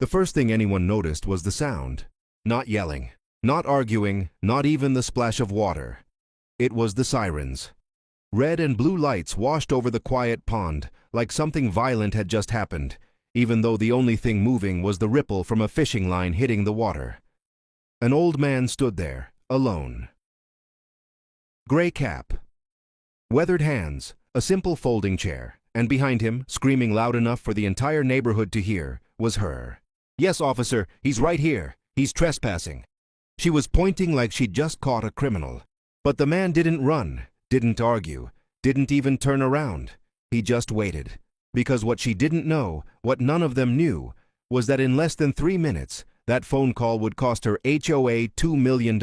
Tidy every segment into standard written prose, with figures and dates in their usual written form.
The first thing anyone noticed was the sound. Not yelling, not arguing, not even the splash of water. It was the sirens. Red and blue lights washed over the quiet pond like something violent had just happened, even though the only thing moving was the ripple from a fishing line hitting the water. An old man stood there, alone. Gray cap, weathered hands, a simple folding chair, and behind him, screaming loud enough for the entire neighborhood to hear, was her. "Yes, officer, he's right here. He's trespassing." She was pointing like she'd just caught a criminal. But the man didn't run, didn't argue, didn't even turn around. He just waited. Because what she didn't know, what none of them knew, was that in less than 3 minutes, that phone call would cost her HOA $2 million.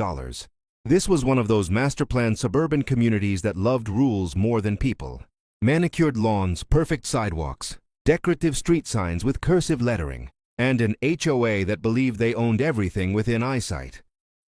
This was one of those master-planned suburban communities that loved rules more than people. Manicured lawns, perfect sidewalks, decorative street signs with cursive lettering, and an HOA that believed they owned everything within eyesight.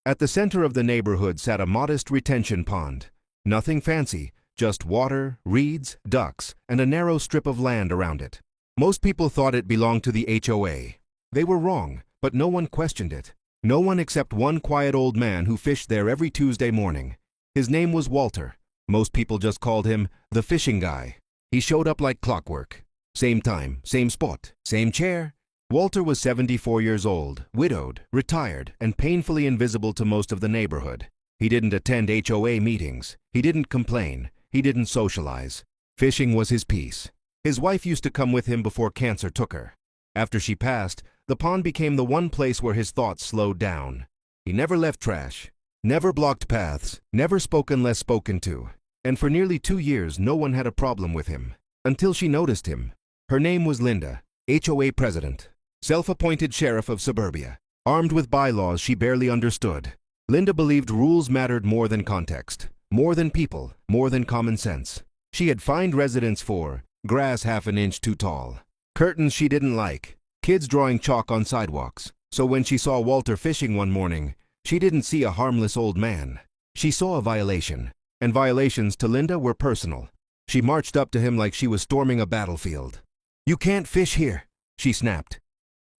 At the center of the neighborhood sat a modest retention pond. Nothing fancy, just water, reeds, ducks, and a narrow strip of land around it. Most people thought it belonged to the HOA. They were wrong, but no one questioned it. No one except one quiet old man who fished there every Tuesday morning. His name was Walter. Most people just called him the fishing guy. He showed up like clockwork. Same time, same spot, same chair. Walter was 74 years old, widowed, retired, and painfully invisible to most of the neighborhood. He didn't attend HOA meetings. He didn't complain. He didn't socialize. Fishing was his peace. His wife used to come with him before cancer took her. After she passed, the pond became the one place where his thoughts slowed down. He never left trash, never blocked paths, never spoke unless spoken to. And for nearly 2 years, no one had a problem with him. Until she noticed him. Her name was Linda, HOA president, self-appointed sheriff of suburbia, armed with bylaws she barely understood. Linda believed rules mattered more than context, more than people, more than common sense. She had fined residents for grass half an inch too tall, curtains she didn't like, kids drawing chalk on sidewalks. So when she saw Walter fishing one morning, she didn't see a harmless old man. She saw a violation, and violations to Linda were personal. She marched up to him like she was storming a battlefield. "You can't fish here," she snapped.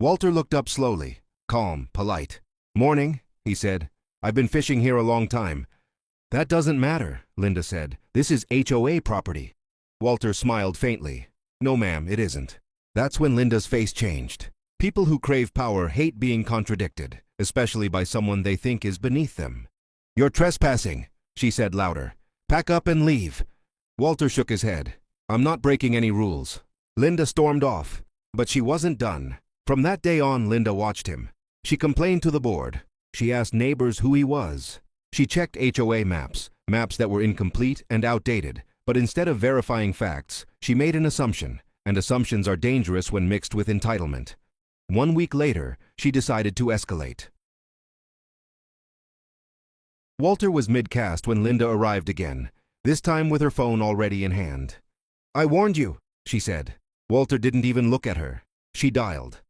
Walter looked up slowly, calm, polite. "Morning," he said. "I've been fishing here a long time." "That doesn't matter," Linda said. "This is HOA property." Walter smiled faintly. "No, ma'am, it isn't." That's when Linda's face changed. People who crave power hate being contradicted, especially by someone they think is beneath them. "You're trespassing," she said louder. "Pack up and leave." Walter shook his head. "I'm not breaking any rules." Linda stormed off, but she wasn't done. From that day on, Linda watched him. She complained to the board. She asked neighbors who he was. She checked HOA maps that were incomplete and outdated, but instead of verifying facts, she made an assumption, and assumptions are dangerous when mixed with entitlement. 1 week later, she decided to escalate. Walter was mid-cast when Linda arrived again, this time with her phone already in hand. "I warned you," she said. Walter didn't even look at her. She dialed.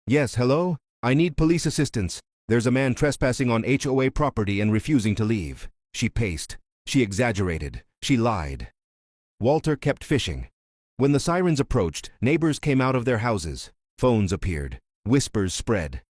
"Yes, hello? I need police assistance. There's a man trespassing on HOA property and refusing to leave." She paced. She exaggerated. She lied. Walter kept fishing. When the sirens approached, neighbors came out of their houses. Phones appeared. Whispers spread.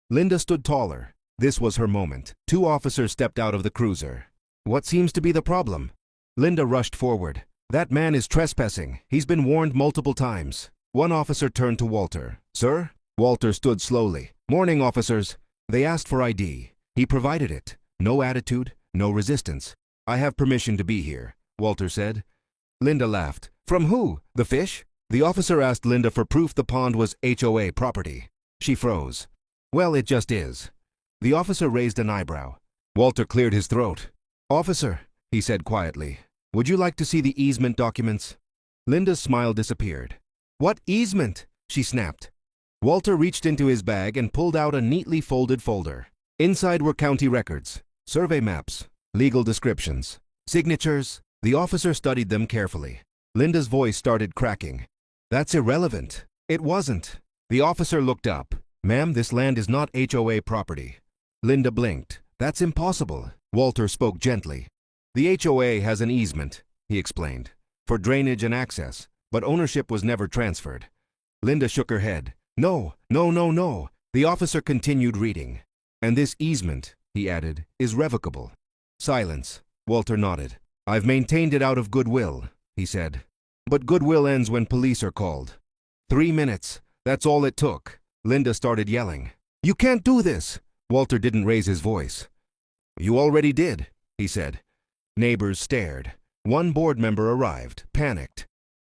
Linda stood taller. This was her moment. 2 officers stepped out of the cruiser. "What seems to be the problem?" Linda rushed forward. "That man is trespassing. He's been warned multiple times." One officer turned to Walter. "Sir?" Walter stood slowly. "Morning, officers." They asked for ID. He provided it. No attitude, no resistance. "I have permission to be here," Walter said. Linda laughed. "From who? The fish?" The officer asked Linda for proof the pond was HOA property. She froze. "Well, it just is." The officer raised an eyebrow. Walter cleared his throat. "Officer," he said quietly, "would you like to see the easement documents?" Linda's smile disappeared. "What easement?" she snapped. Walter reached into his bag and pulled out a neatly folded folder. Inside were county records, survey maps, legal descriptions, signatures. The officer studied them carefully. Linda's voice started cracking. "That's irrelevant." It wasn't. The officer looked up. "Ma'am, this land is not HOA property." Linda blinked. "That's impossible." Walter spoke gently. "The HOA has an easement," he explained, "for drainage and access, but ownership was never transferred." Linda shook her head. No, no, no, no. The officer continued reading. And this easement, he added, is revocable. Silence. Walter nodded. I've maintained it out of goodwill, he said. But goodwill ends when police are called. 3 minutes. That's all it took. Linda started yelling. You can't do this. Walter didn't raise his voice. You already did, he said. Neighbors stared. One board member arrived, panicked.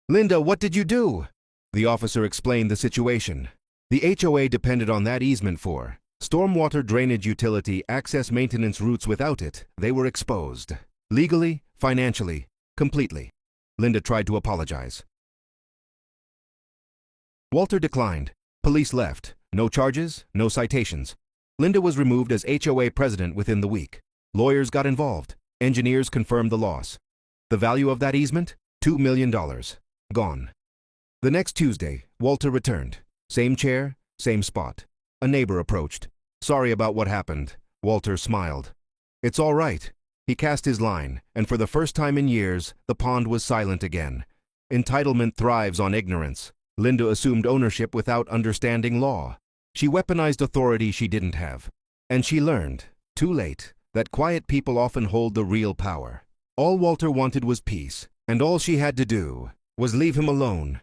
Linda, what did you do? The officer explained the situation. The HOA depended on that easement for stormwater drainage utility access maintenance routes. Without it, they were exposed. Legally, financially, completely. Linda tried to apologize. Walter declined. Police left. No charges, no citations. Linda was removed as HOA president within the week. Lawyers got involved. Engineers confirmed the loss. The value of that easement? $2 million. Gone. The next Tuesday, Walter returned. Same chair, same spot. A neighbor approached. Sorry about what happened. Walter smiled. It's all right. He cast his line, and for the first time in years, the pond was silent again. Entitlement thrives on ignorance. Linda assumed ownership without understanding law. She weaponized authority she didn't have. And she learned, too late, that quiet people often hold the real power. All Walter wanted was peace, and all she had to do was leave him alone.